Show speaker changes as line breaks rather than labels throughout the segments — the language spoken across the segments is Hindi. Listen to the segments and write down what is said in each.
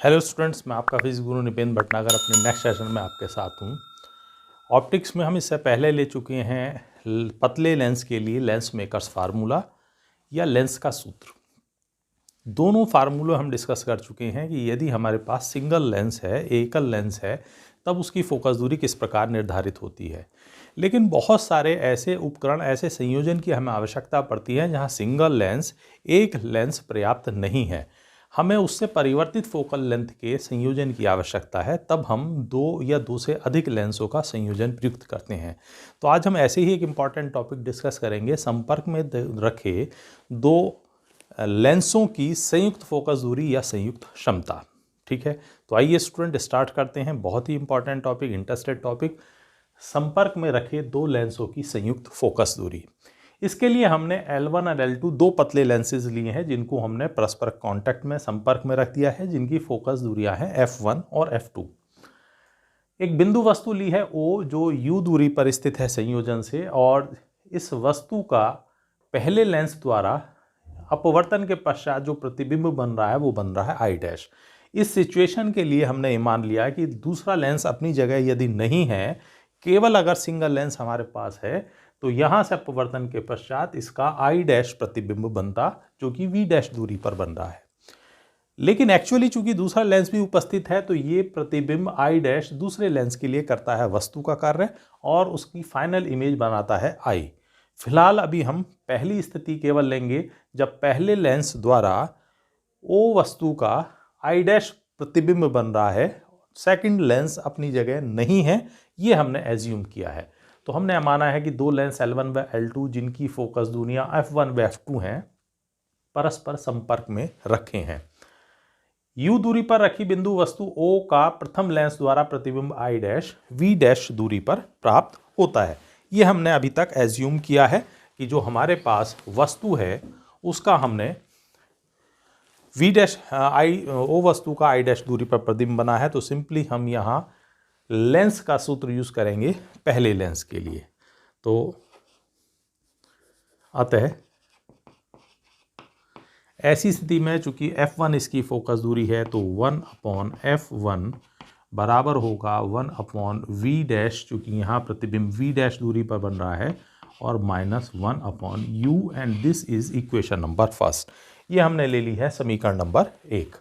हेलो स्टूडेंट्स, मैं आपका फिजिक्स गुरु निपेंद्र भटनागर अपने नेक्स्ट सेशन में आपके साथ हूँ। ऑप्टिक्स में हम इससे पहले ले चुके हैं पतले लेंस के लिए लेंस मेकर्स फार्मूला या लेंस का सूत्र। दोनों फार्मूले हम डिस्कस कर चुके हैं कि यदि हमारे पास सिंगल लेंस है, एकल लेंस है, तब उसकी फोकस दूरी किस प्रकार निर्धारित होती है। लेकिन बहुत सारे ऐसे उपकरण, ऐसे संयोजन की हमें आवश्यकता पड़ती है जहाँ सिंगल लेंस, एक लेंस पर्याप्त नहीं है, हमें उससे परिवर्तित फोकल लेंथ के संयोजन की आवश्यकता है। तब हम दो या दो से अधिक लेंसों का संयोजन प्रयुक्त करते हैं। तो आज हम ऐसे ही एक इम्पॉर्टेंट टॉपिक डिस्कस करेंगे, संपर्क में रखे दो लेंसों की संयुक्त फोकस दूरी या संयुक्त क्षमता। ठीक है, तो आइए स्टूडेंट स्टार्ट करते हैं। बहुत ही इंपॉर्टेंट टॉपिक, इंटरेस्टेड टॉपिक, संपर्क में रखे दो लेंसों की संयुक्त फोकस दूरी। इसके लिए हमने L1 और L2 दो पतले लेंसेज लिए हैं जिनको हमने परस्पर कांटेक्ट में, संपर्क में रख दिया है, जिनकी फोकस दूरियां हैं F1 और F2। एक बिंदु वस्तु ली है O जो U दूरी पर स्थित है संयोजन से, और इस वस्तु का पहले लेंस द्वारा अपवर्तन के पश्चात जो प्रतिबिंब बन रहा है वो बन रहा है आई डैश। इस सिचुएशन के लिए हमने मान लिया कि दूसरा लेंस अपनी जगह यदि नहीं है, केवल अगर सिंगल लेंस हमारे पास है, तो यहां से अपवर्तन के पश्चात इसका आई डैश प्रतिबिंब बनता, जो कि वी डैश दूरी पर बन रहा है। लेकिन एक्चुअली चूंकि दूसरा लेंस भी उपस्थित है, तो ये प्रतिबिंब आई डैश दूसरे लेंस के लिए करता है वस्तु का कार्य और उसकी फाइनल इमेज बनाता है आई। फिलहाल अभी हम पहली स्थिति केवल लेंगे जब पहले लेंस द्वारा ओ वस्तु का आई डैश प्रतिबिंब बन रहा है, सेकंड लेंस अपनी जगह नहीं है, ये हमने एज्यूम किया है। तो हमने माना है कि दो लेंस L1 व L2 जिनकी फोकस दूरियां F1 व F2 हैं, परस्पर संपर्क में रखे हैं। U दूरी पर रखी बिंदु वस्तु O का प्रथम लेंस द्वारा प्रतिबिंब आई डैश V डैश दूरी पर प्राप्त होता है। ये हमने अभी तक एज्यूम किया है कि जो हमारे पास वस्तु है उसका हमने V डैश O वस्तु का आई डैश दूरी पर प्रतिबिंब बना है। तो सिंपली हम यहाँ लेंस का सूत्र यूज करेंगे पहले लेंस के लिए। तो अतः ऐसी स्थिति में चूंकि F1 इसकी फोकस दूरी है, तो 1/F1 बराबर होगा 1/V डैश, चूंकि यहाँ प्रतिबिंब V डैश दूरी पर बन रहा है, और -1/U, and this is equation number first. ये हमने ले ली है समीकरण नंबर 1।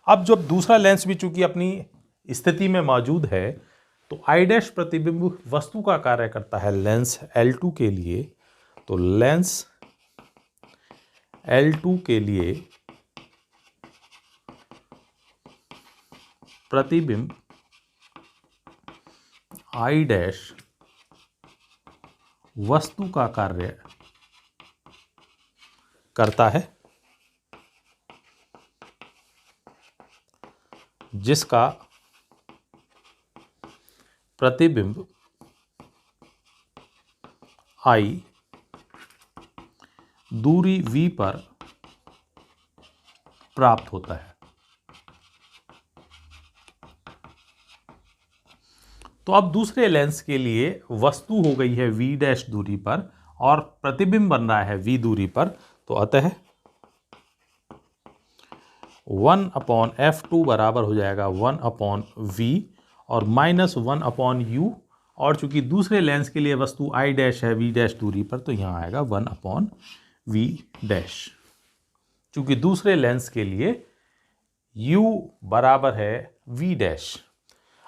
अब जब दूसरा लेंस भी चूंकि अपनी स्थिति में मौजूद है, तो आई डैश प्रतिबिंब वस्तु का कार्य करता है लेंस L2 के लिए। तो लेंस L2 के लिए प्रतिबिंब आई डैश वस्तु का कार्य करता है, जिसका प्रतिबिंब I दूरी V पर प्राप्त होता है। तो अब दूसरे लेंस के लिए वस्तु हो गई है V डैश दूरी पर और प्रतिबिंब बन रहा है V दूरी पर। तो अतः 1/F2 बराबर हो जाएगा 1/V और -1/U, और चूंकि दूसरे लेंस के लिए वस्तु आई डैश है V डैश दूरी पर, तो यहाँ आएगा 1/V डैश। चूंकि दूसरे लेंस के लिए U बराबर है V डैश।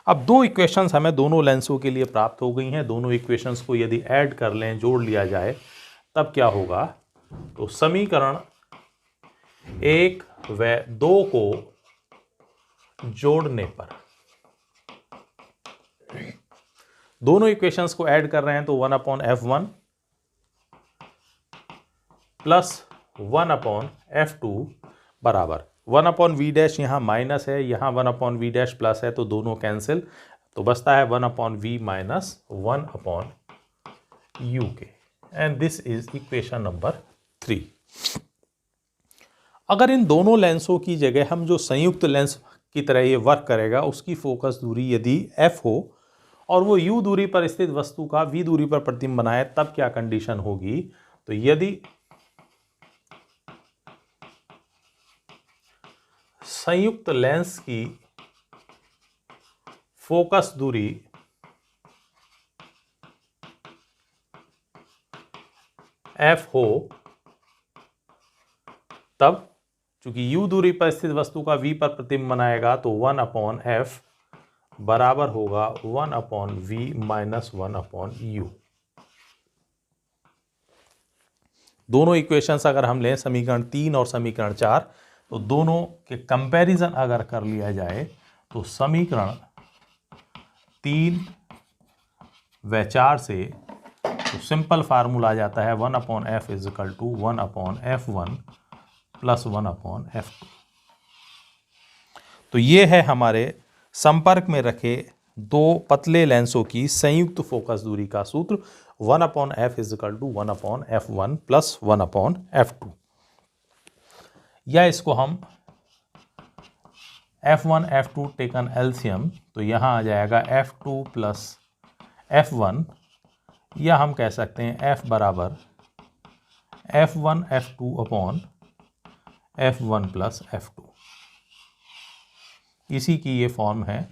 अब दो इक्वेशंस हमें दोनों लेंसों के लिए प्राप्त हो गई हैं। दोनों इक्वेशंस को यदि ऐड कर लें, जोड़ लिया जाए, तब क्या होगा? तो समीकरण 1 व 2 को जोड़ने पर, दोनों इक्वेशंस को ऐड कर रहे हैं, तो 1/F1 प्लस 1/F2 बराबर 1/V डैश, यहाँ माइनस है, यहाँ 1/V डैश प्लस है, तो दोनों कैंसिल, तो बचता है 1/V माइनस 1/U के, and this is equation number 3। अगर इन दोनों लेंसों की जगह हम जो संयुक्त लेंस की तरह ये वर्क करेगा, उसकी फोकस दूरी यदि F हो और वो U दूरी पर स्थित वस्तु का V दूरी पर प्रतिबिंब बनाए, तब क्या कंडीशन होगी? तो यदि संयुक्त लेंस की फोकस दूरी f हो, तब चूंकि u दूरी पर स्थित वस्तु का v पर प्रतिबिंब बनाएगा तो 1/f बराबर होगा 1/v माइनस 1/u। दोनों इक्वेशंस अगर हम लें समीकरण 3 और समीकरण 4, तो दोनों के कंपैरिजन अगर कर लिया जाए तो समीकरण 3 व 4 से तो सिंपल फार्मूला आ जाता है 1/f is equal to 1/f1 plus 1/f2। तो ये है हमारे संपर्क में रखे दो पतले लेंसों की संयुक्त फोकस दूरी का सूत्र 1/f is equal to 1/f1 plus 1/f2। या इसको हम f1 f2 टेकन एलसीएम, तो यहाँ आ जाएगा f2 प्लस f1, या हम कह सकते हैं f बराबर f1 f2 upon f1 plus f2। इसी की ये फॉर्म है।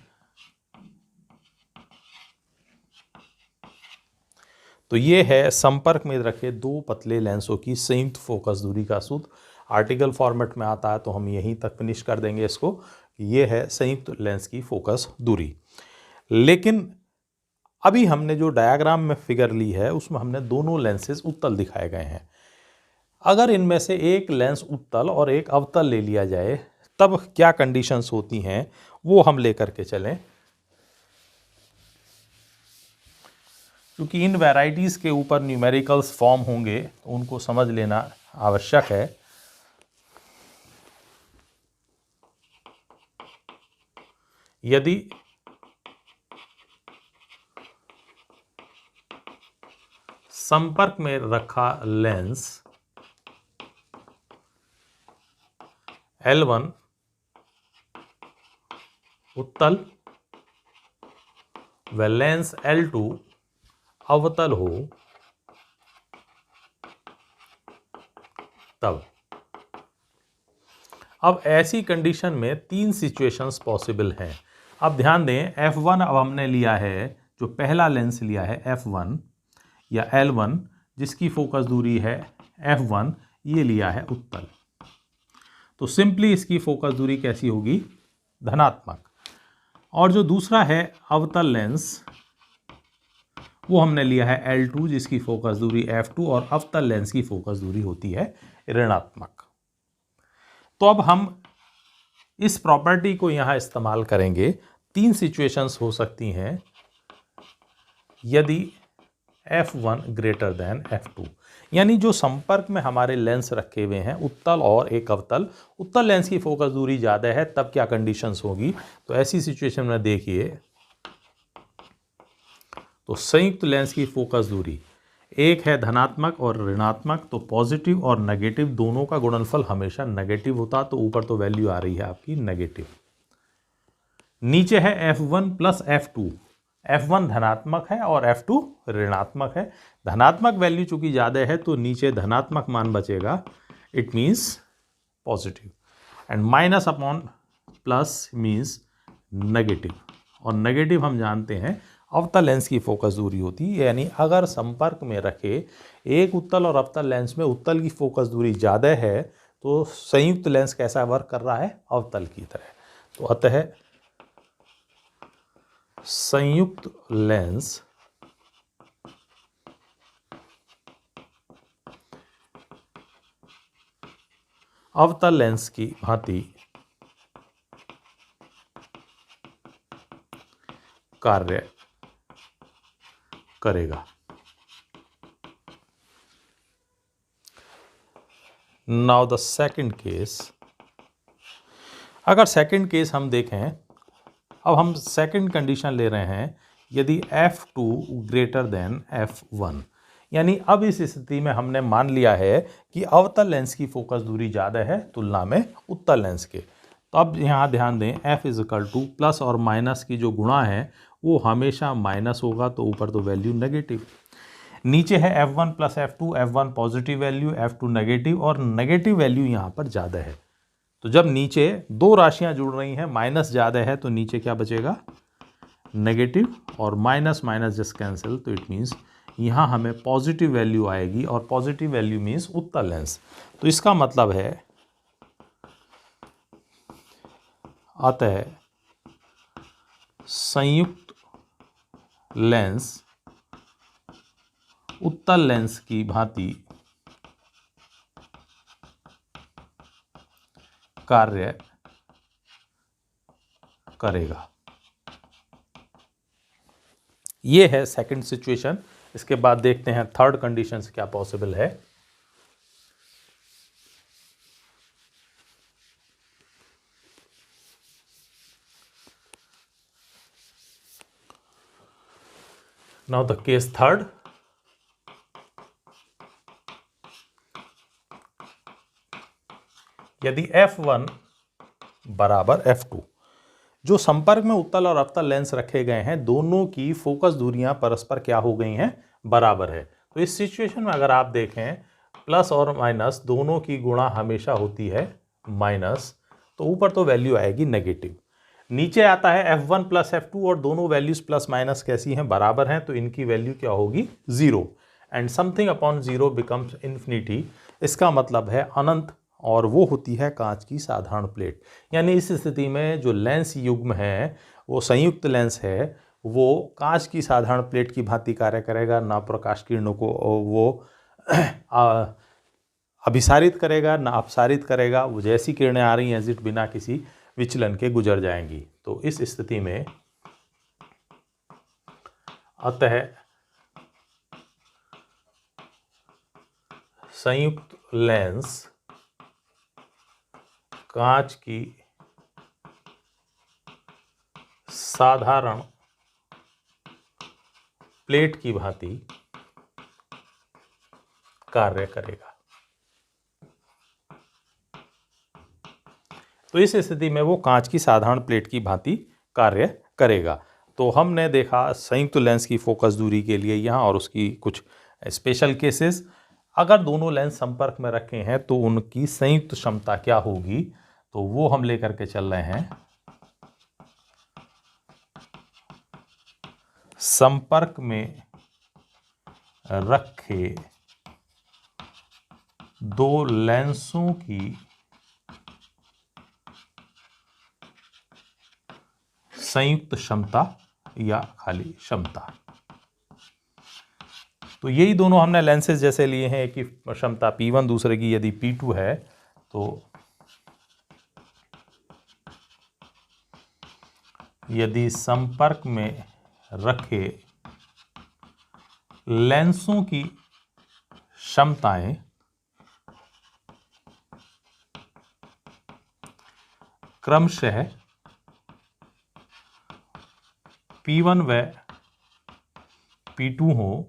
तो ये है संपर्क में रखे दो पतले लेंसों की संयुक्त फोकस दूरी का सूत्र। आर्टिकल फॉर्मेट में आता है तो हम यहीं तक फिनिश कर देंगे इसको। ये है संयुक्त लेंस की फोकस दूरी। लेकिन अभी हमने जो डायग्राम में फिगर ली है उसमें हमने दोनों लेंसेज उत्तल दिखाए गए हैं। अगर इनमें से एक लेंस उत्तल और एक अवतल ले लिया जाए तब क्या कंडीशंस होती हैं वो हम लेकर के चलें। क्योंकि इन वैरायटीज के ऊपर न्यूमेरिकल्स फॉर्म होंगे तो उनको समझ लेना आवश्यक है। यदि संपर्क में रखा लेंस L1 उत्तल व लेंस L2 अवतल हो, तब अब ऐसी कंडीशन में तीन सिचुएशंस पॉसिबल हैं। अब ध्यान दें, F1 अब हमने लिया है, जो पहला लेंस लिया है F1 या L1 जिसकी फोकस दूरी है F1, ये लिया है उत्तल। तो सिंपली इसकी फोकस दूरी कैसी होगी? धनात्मक। और जो दूसरा है अवतल लेंस, वो हमने लिया है L2 जिसकी फोकस दूरी F2 और अवतल लेंस की फोकस दूरी होती है ऋणात्मक। तो अब हम इस प्रॉपर्टी को यहां इस्तेमाल करेंगे। तीन सिचुएशंस हो सकती हैं यदि F1 ग्रेटर देन F2, यानी जो संपर्क में हमारे लेंस रखे हुए हैं उत्तल और एक अवतल, उत्तल लेंस की फोकस दूरी ज़्यादा है, तब क्या कंडीशंस होगी? तो ऐसी सिचुएशन में देखिए, तो संयुक्त लेंस की फोकस दूरी एक है धनात्मक और ऋणात्मक, तो पॉजिटिव और नेगेटिव दोनों का गुणनफल हमेशा नेगेटिव होता, तो ऊपर तो वैल्यू आ रही है आपकी नेगेटिव। नीचे है F1 प्लस F2, F1 धनात्मक है और F2 ऋणात्मक है। धनात्मक वैल्यू चूंकि ज़्यादा है तो नीचे धनात्मक मान बचेगा, it means positive, and minus upon plus means negative. और नेगेटिव हम जानते हैं अवतल लेंस की फोकस दूरी होती है, यानी अगर संपर्क में रखे एक उत्तल और अवतल लेंस में उत्तल की फोकस दूरी ज़्यादा है तो संयुक्त लेंस कैसा वर्क कर रहा है? अवतल की तरह। तो अतः संयुक्त लेंस अवतल लेंस की भांति कार्य करेगा। नाउ द सेकंड केस, अगर सेकंड केस हम देखें, अब हम सेकंड कंडीशन ले रहे हैं यदि F2 ग्रेटर देन F1, यानी अब इस स्थिति में हमने मान लिया है कि अवतल लेंस की फोकस दूरी ज़्यादा है तुलना में उत्तल लेंस के। तो अब यहाँ ध्यान दें, F इजिकल टू प्लस और माइनस की जो गुणा है वो हमेशा माइनस होगा, तो ऊपर तो वैल्यू नेगेटिव। नीचे है F1 plus F2, F1 positive value, F2 negative, और नेगेटिव वैल्यू यहाँ पर ज़्यादा है। तो जब नीचे दो राशियां जुड़ रही हैं, माइनस ज़्यादा है तो नीचे क्या बचेगा, नेगेटिव, और माइनस माइनस जस्ट कैंसिल, तो इट मीन्स यहाँ हमें पॉजिटिव वैल्यू आएगी, और पॉजिटिव वैल्यू मीन्स उत्तल लेंस। तो इसका मतलब है अतः संयुक्त लेंस उत्तल लेंस की भांति कार्य करेगा। ये है सेकंड सिचुएशन। इसके बाद देखते हैं थर्ड कंडीशन से क्या पॉसिबल है। Now the case third. यदि F1 बराबर F2, जो संपर्क में उत्तल और अवतल लेंस रखे गए हैं, दोनों की फोकस दूरियां परस्पर क्या हो गई हैं, बराबर है। तो इस सिचुएशन में अगर आप देखें, प्लस और माइनस दोनों की गुणा हमेशा होती है माइनस, तो ऊपर तो वैल्यू आएगी नेगेटिव। नीचे आता है F1 प्लस F2 और दोनों वैल्यूज प्लस माइनस कैसी हैं, बराबर हैं, तो इनकी वैल्यू क्या होगी, 0, and something upon 0 becomes infinity. इसका मतलब है अनंत, और वो होती है कांच की साधारण प्लेट। यानी इस स्थिति में जो लेंस युग्म है, वो संयुक्त लेंस है, वो कांच की साधारण प्लेट की भांति कार्य करेगा, ना प्रकाश किरणों को वो अभिसारित करेगा ना अपसारित करेगा। वो जैसी किरणें आ रही हैं एग्जिट बिना किसी विचलन के गुजर जाएंगी। तो इस स्थिति में अतः संयुक्त लेंस कांच की साधारण प्लेट की भांति कार्य करेगा। तो इस स्थिति में वो कांच की साधारण प्लेट की भांति कार्य करेगा। तो हमने देखा संयुक्त लेंस की फोकस दूरी के लिए यहाँ और उसकी कुछ स्पेशल केसेस। अगर दोनों लेंस संपर्क में रखे हैं तो उनकी संयुक्त क्षमता क्या होगी, तो वो हम लेकर के चल रहे हैं। संपर्क में रखे दो लेंसों की संयुक्त क्षमता या खाली क्षमता। तो यही दोनों हमने लेंसेज जैसे लिए हैं, एक की क्षमता P1 दूसरे की यदि P2 है, तो यदि संपर्क में रखे लेंसों की क्षमताएं क्रमशः P1 व P2 हो,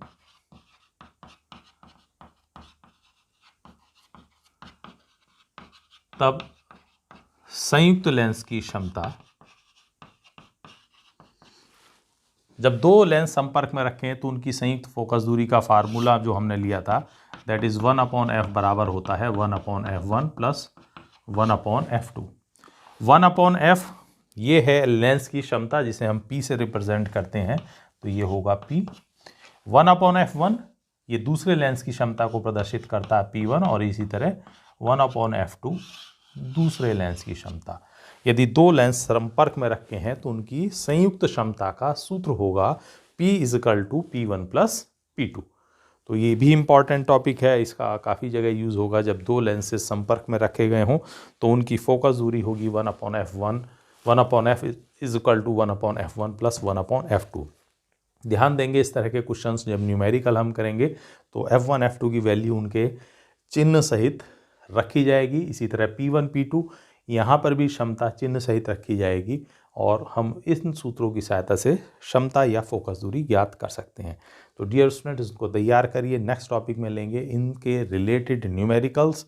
तब संयुक्त लेंस की क्षमता, जब दो लेंस संपर्क में रखें तो उनकी संयुक्त फोकस दूरी का फार्मूला जो हमने लिया था, दैट इज 1/f बराबर होता है 1/f1 प्लस 1/f2। 1/f ये है लेंस की क्षमता जिसे हम P से रिप्रेजेंट करते हैं, तो ये होगा P। 1/f1 ये दूसरे लेंस की क्षमता को प्रदर्शित करता है P1, और इसी तरह 1/f2 दूसरे लेंस की क्षमता। यदि दो लेंस संपर्क में रखे हैं तो उनकी संयुक्त क्षमता का सूत्र होगा P = P1 + P2। तो ये भी इम्पॉर्टेंट टॉपिक है, इसका काफ़ी जगह यूज़ होगा। जब दो लेंसेज संपर्क में रखे गए हों तो उनकी फोकस दूरी होगी 1/f1, 1/f = 1/f1 + 1/f2। ध्यान देंगे इस तरह के क्वेश्चंस जब न्यूमेरिकल हम करेंगे तो F1 F2 की वैल्यू उनके चिन्ह सहित रखी जाएगी। इसी तरह P1 P2 यहाँ पर भी क्षमता चिन्ह सहित रखी जाएगी, और हम इन सूत्रों की सहायता से क्षमता या फोकस दूरी ज्ञात कर सकते हैं। तो डियर स्टूडेंट्स, इसको तैयार करिए। नेक्स्ट टॉपिक में लेंगे इनके रिलेटेड न्यूमेरिकल्स।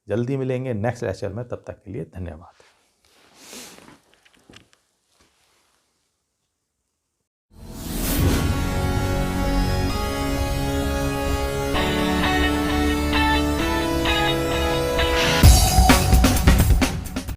जल्दी मिलेंगे नेक्स्ट लेक्चर में, तब तक के लिए धन्यवाद।